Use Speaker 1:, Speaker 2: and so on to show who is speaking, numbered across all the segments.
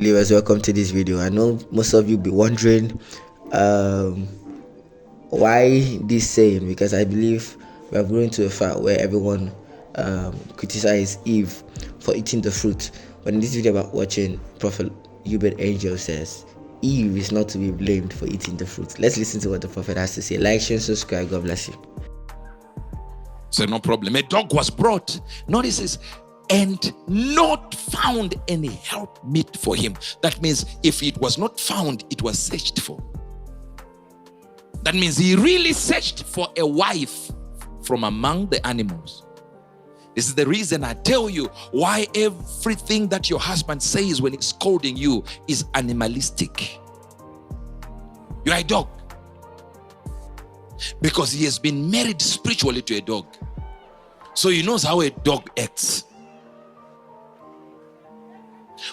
Speaker 1: Believers, welcome to this video. I know most of you be wondering why this saying, because I believe we have grown to a fact where everyone criticized Eve for eating the fruit. But in this video about watching, Prophet Uebert Angel says Eve is not to be blamed for eating the fruit. Let's listen to what the prophet has to say. Like, share, subscribe. God bless you.
Speaker 2: So no problem. A dog was brought. Notice, and not found any help meet for him. That means if it was not found, it was searched for. That means he really searched for a wife from among the animals. This is the reason I tell you why everything that your husband says when he's scolding you is animalistic. You're a dog. Because he has been married spiritually to a dog. So he knows how a dog acts.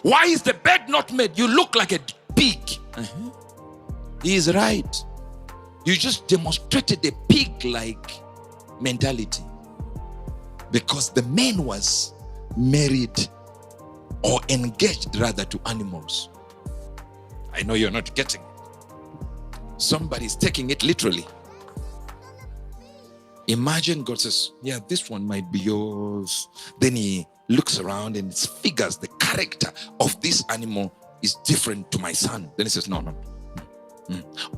Speaker 2: Why is the bed not made? You look like a pig. He is right. You just demonstrated a pig-like mentality. Because the man was married or engaged rather to animals. I know you're not getting it. Somebody's taking it literally. Imagine God says, yeah, this one might be yours. Then he looks around and figures the character of this animal is different to my son. Then he says, no.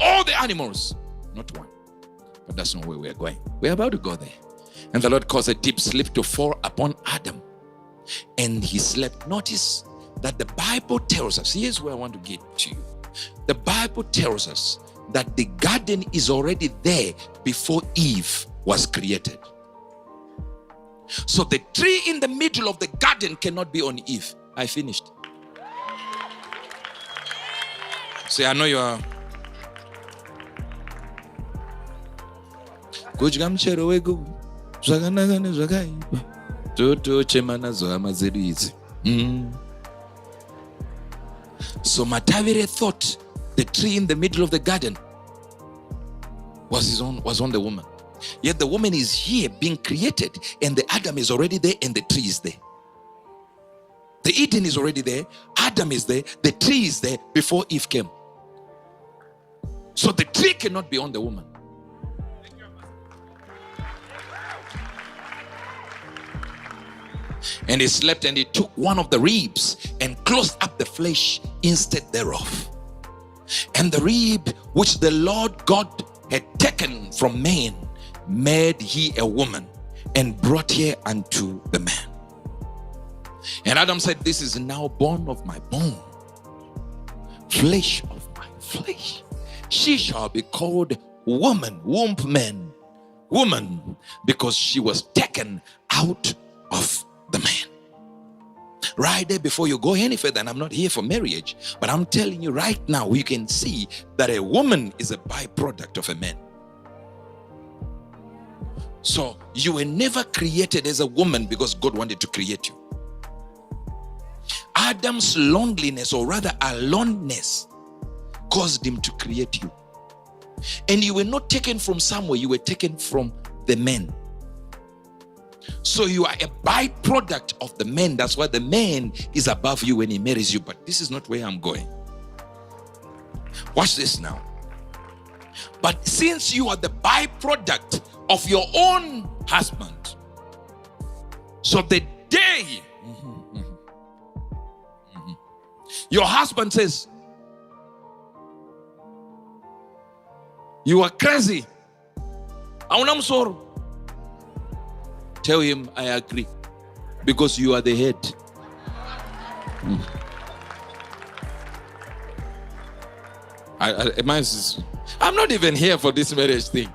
Speaker 2: All the animals, not one. But that's not where we're going. We're about to go there. And the Lord caused a deep sleep to fall upon Adam. And he slept. Notice that the Bible tells us, here's where I want to get to you. The Bible tells us that the garden is already there before Eve was created. So the tree in the middle of the garden cannot be on Eve. I finished. Say, I know you are. So Matavire thought the tree in the middle of the garden was on the woman. Yet the woman is here being created, and the Adam is already there, and the tree is there. The Eden is already there, Adam is there, the tree is there before Eve came. So the tree cannot be on the woman. And he slept, and he took one of the ribs and closed up the flesh instead thereof. And the rib which the Lord God had taken from man made he a woman and brought her unto the man. And Adam said, this is now bone of my bone, flesh of my flesh. She shall be called woman, womb man, woman, because she was taken out of the man. Right there, before you go any further, and I'm not here for marriage, but I'm telling you right now, you can see that a woman is a byproduct of a man. So you were never created as a woman because God wanted to create you. Adam's loneliness, or rather aloneness, caused him to create you. And you were not taken from somewhere, you were taken from the man. So you are a byproduct of the man. That's why the man is above you when he marries you. But this is not where I'm going. Watch this now. But since you are the byproduct of your own husband, so the day your husband says, you are crazy, I'm sorry, tell him, I agree, because you are the head. I'm not even here for this marriage thing.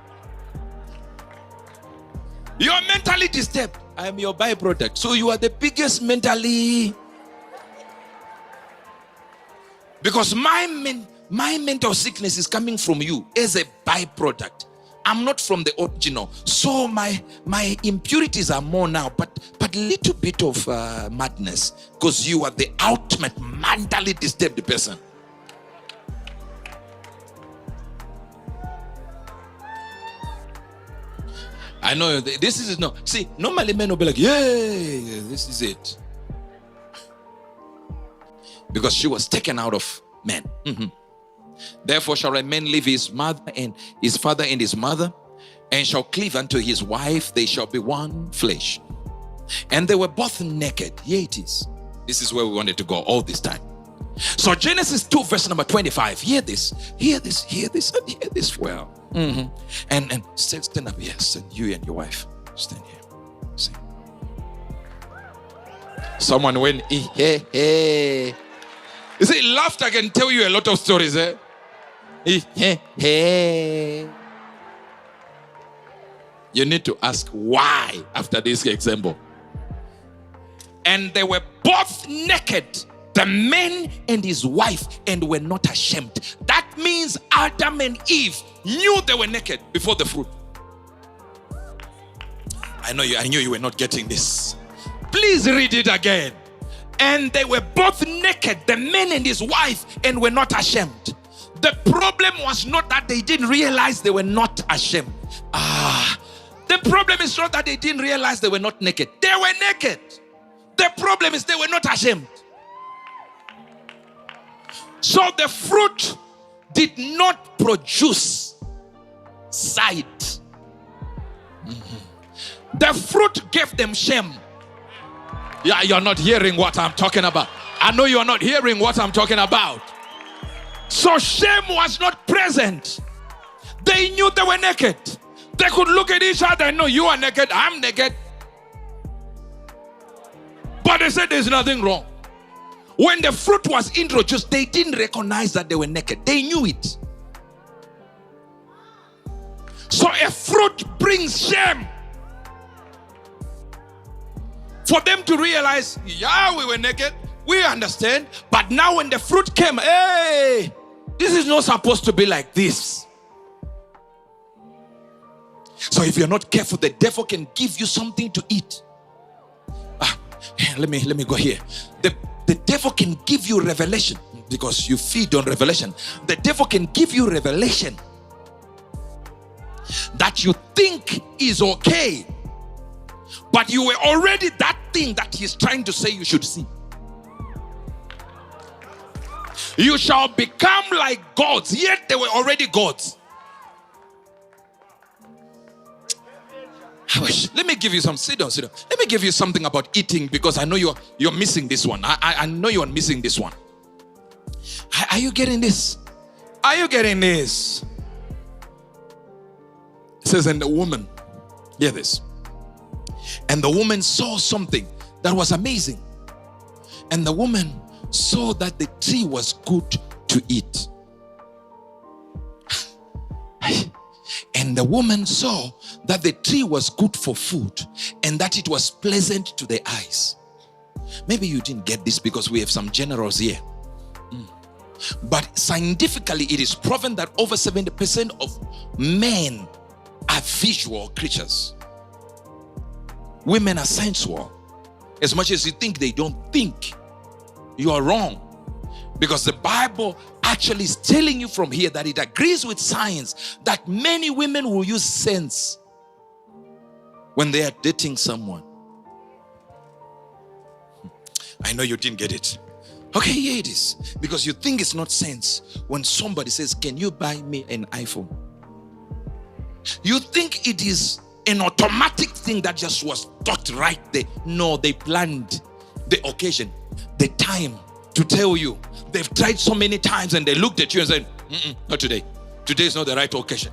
Speaker 2: You are mentally disturbed. I am your byproduct. So you are the biggest mentally. Because my mental sickness is coming from you as a byproduct. I'm not from the original. So my impurities are more now, but a little bit of madness, because you are the ultimate mentally disturbed person. I know this is no. See, normally men will be like, yeah, this is it. because she was taken out of man. Therefore shall a man leave his mother and his father and his mother, and shall cleave unto his wife, they shall be one flesh. And they were both naked. Here it is. This is where we wanted to go all this time. So Genesis 2 verse number 25. Hear this, hear this, hear this, and hear this well. And stand up, yes, and you and your wife stand here. See. Someone went, hey, hey. You see, laughter can tell you a lot of stories, eh? Hey. You need to ask why after this example. And they were both naked, the man and his wife, and were not ashamed. That means Adam and Eve knew they were naked before the fruit. I knew you were not getting this. Please read it again. And they were both naked, the man and his wife, and were not ashamed. The problem was not that they didn't realize they were not ashamed. The problem is not that they didn't realize they were not naked. They were naked. The problem is they were not ashamed. So the fruit did not produce sight. The fruit gave them shame. Yeah, you're not hearing what I'm talking about. I know you're not hearing what I'm talking about. So shame was not present. They knew they were naked. They could look at each other and know, you are naked, I'm naked. But they said there's nothing wrong. When the fruit was introduced, they didn't recognize that they were naked. They knew it. So a fruit brings shame. For them to realize, yeah, we were naked, we understand. But now when the fruit came, hey, this is not supposed to be like this. So if you're not careful, the devil can give you something to eat. Let me go here. The devil can give you revelation because you feed on revelation. The devil can give you revelation that you think is okay, but you were already that thing that he's trying to say you should see. You shall become like gods, yet they were already gods. Let me give you some. Sit down. Let me give you something about eating, because I know you're missing this one. I know you're missing this one. Are you getting this? Are you getting this? It says, and the woman, hear this. And the woman saw something that was amazing. And the woman saw that the tree was good to eat. And the woman saw that the tree was good for food and that it was pleasant to the eyes. Maybe you didn't get this because we have some generals here. But scientifically, it is proven that over 70% of men are visual creatures. Women are sensual. As much as you think they don't think, you are wrong. Because the Bible actually is telling you from here that it agrees with science that many women will use sense when they are dating someone. I know you didn't get it. Okay, here it is. Because you think it's not sense when somebody says, can you buy me an iPhone? You think it is an automatic thing that just was thought right there. No, they planned the occasion, the time to tell you. They've tried so many times and they looked at you and said, not today. Today is not the right occasion.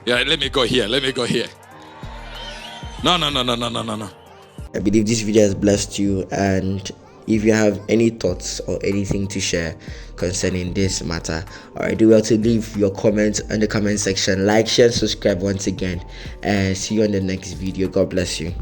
Speaker 2: Yeah, let me go here. No.
Speaker 1: I believe this video has blessed you, and if you have any thoughts or anything to share concerning this matter, alright, do well to leave your comments in the comment section. Like, share, subscribe once again, and see you on the next video. God bless you.